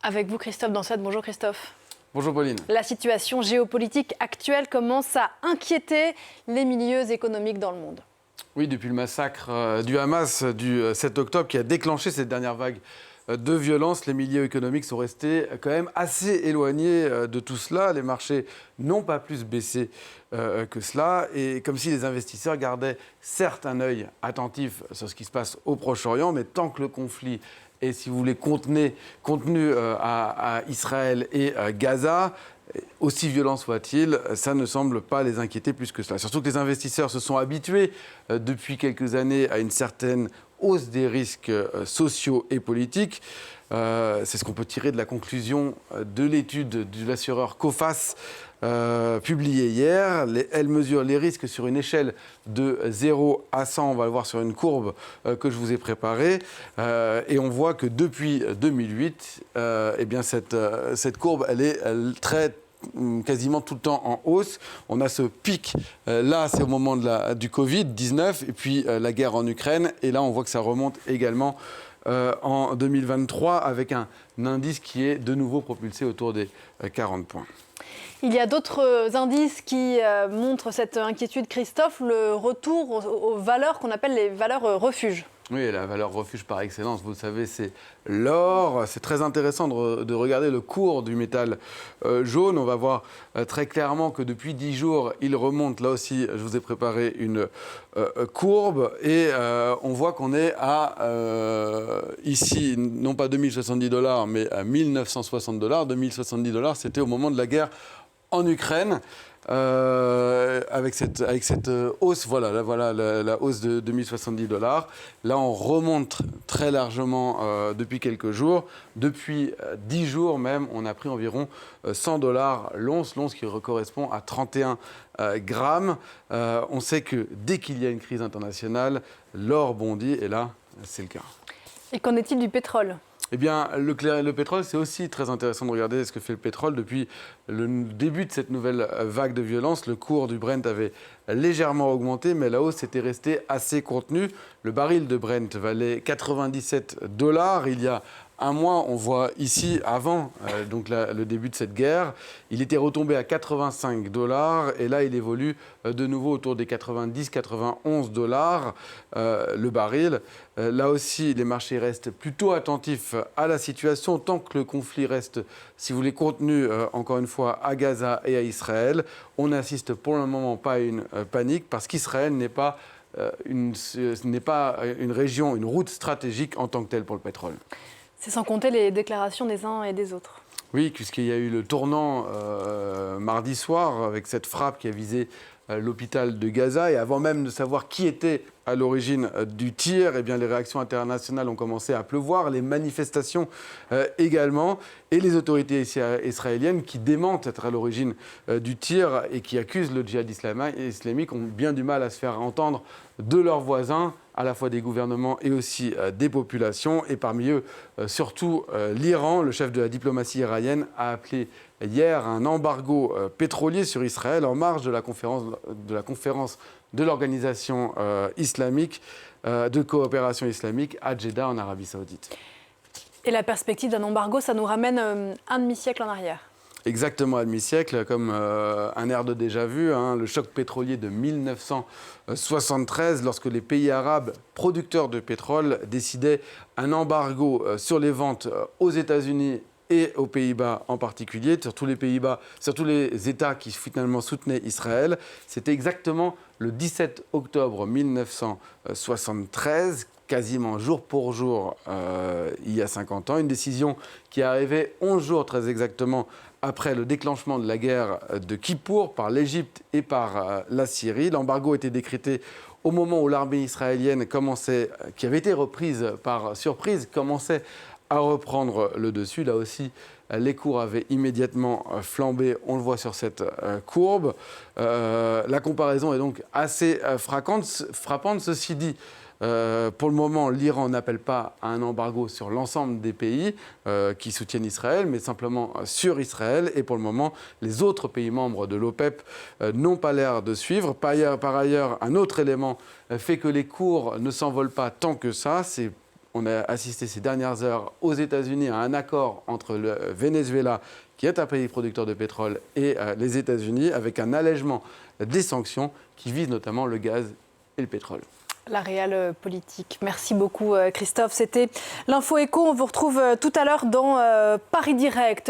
Avec vous, Christophe Dansette. Bonjour Christophe. Bonjour Pauline. La situation géopolitique actuelle commence à inquiéter les milieux économiques dans le monde. Oui, depuis le massacre du Hamas du 7 octobre qui a déclenché cette dernière vague de violence, les milieux économiques sont restés quand même assez éloignés de tout cela. Les marchés n'ont pas plus baissé que cela. Et comme si les investisseurs gardaient certes un œil attentif sur ce qui se passe au Proche-Orient, mais tant que le conflit est, si vous voulez, contenu à Israël et à Gaza, aussi violent soit-il, ça ne semble pas les inquiéter plus que cela. Surtout que les investisseurs se sont habitués depuis quelques années à une certaine hausse des risques sociaux et politiques. C'est ce qu'on peut tirer de la conclusion de l'étude de l'assureur Coface publiée hier. Elle mesure les risques sur une échelle de 0 à 100. On va le voir sur une courbe que je vous ai préparée. Et on voit que depuis 2008, eh bien cette courbe, elle est quasiment tout le temps en hausse. On a ce pic, là c'est au moment du Covid-19 et puis la guerre en Ukraine. Et là on voit que ça remonte également en 2023 avec un indice qui est de nouveau propulsé autour des 40 points. Il y a d'autres indices qui montrent cette inquiétude, Christophe, le retour aux valeurs qu'on appelle les valeurs refuges. Oui, la valeur refuge par excellence, vous le savez, c'est l'or. C'est très intéressant de regarder le cours du métal jaune. On va voir très clairement que depuis 10 jours, il remonte. Là aussi, je vous ai préparé une courbe. Et on voit qu'on est à, ici, non pas $2070, mais à $1960. $2070, c'était au moment de la guerre en Ukraine. Avec cette hausse, voilà la hausse de $2070. Là, on remonte très largement depuis quelques jours. Depuis 10 jours même, on a pris environ $100 l'once, qui correspond à 31 grammes. On sait que dès qu'il y a une crise internationale, l'or bondit, et là, c'est le cas. Et qu'en est-il du pétrole ? Eh bien, le pétrole, c'est aussi très intéressant de regarder ce que fait le pétrole. Depuis le début de cette nouvelle vague de violence, le cours du Brent avait légèrement augmenté, mais la hausse était restée assez contenue. Le baril de Brent valait $87. Il y a un mois, on voit ici, avant le début de cette guerre, il était retombé à $85 et là, il évolue de nouveau autour des $90-91 le baril. Là aussi, les marchés restent plutôt attentifs à la situation tant que le conflit reste, si vous voulez, contenu, encore une fois, à Gaza et à Israël. On n'assiste pour le moment pas à une panique parce qu'Israël n'est pas une région, une route stratégique en tant que telle pour le pétrole. C'est sans compter les déclarations des uns et des autres. Oui, puisqu'il y a eu le tournant mardi soir avec cette frappe qui a visé l'hôpital de Gaza. Et avant même de savoir qui était à l'origine du tir, eh bien, les réactions internationales ont commencé à pleuvoir, les manifestations également, et les autorités israéliennes qui démentent être à l'origine du tir et qui accusent le djihad islamique ont bien du mal à se faire entendre de leurs voisins, à la fois des gouvernements et aussi des populations. Et parmi eux, surtout l'Iran, le chef de la diplomatie iranienne, a appelé hier un embargo pétrolier sur Israël en marge de la conférence de l'organisation islamique, de coopération islamique à Jeddah en Arabie Saoudite. Et la perspective d'un embargo, ça nous ramène un demi-siècle en arrière. Exactement, à demi-siècle, comme un air de déjà-vu, le choc pétrolier de 1973, lorsque les pays arabes producteurs de pétrole décidaient un embargo sur les ventes aux États-Unis et aux Pays-Bas en particulier, sur tous les Pays-Bas, sur tous les États qui finalement soutenaient Israël. C'était exactement le 17 octobre 1973, quasiment jour pour jour, il y a 50 ans. Une décision qui est arrivée 11 jours très exactement après le déclenchement de la guerre de Kippour par l'Égypte et par la Syrie. L'embargo était décrété au moment où l'armée israélienne qui avait été reprise par surprise, commençait à reprendre le dessus. Là aussi, les cours avaient immédiatement flambé, on le voit sur cette courbe. La comparaison est donc assez frappante. Ceci dit, pour le moment, l'Iran n'appelle pas à un embargo sur l'ensemble des pays qui soutiennent Israël, mais simplement sur Israël. Et pour le moment, les autres pays membres de l'OPEP n'ont pas l'air de suivre. Par ailleurs, un autre élément fait que les cours ne s'envolent pas tant que ça. C'est On a assisté ces dernières heures aux États-Unis à un accord entre le Venezuela, qui est un pays producteur de pétrole, et les États-Unis, avec un allègement des sanctions qui visent notamment le gaz et le pétrole. La réelle politique. Merci beaucoup Christophe. C'était l'Info Écho. On vous retrouve tout à l'heure dans Paris Direct.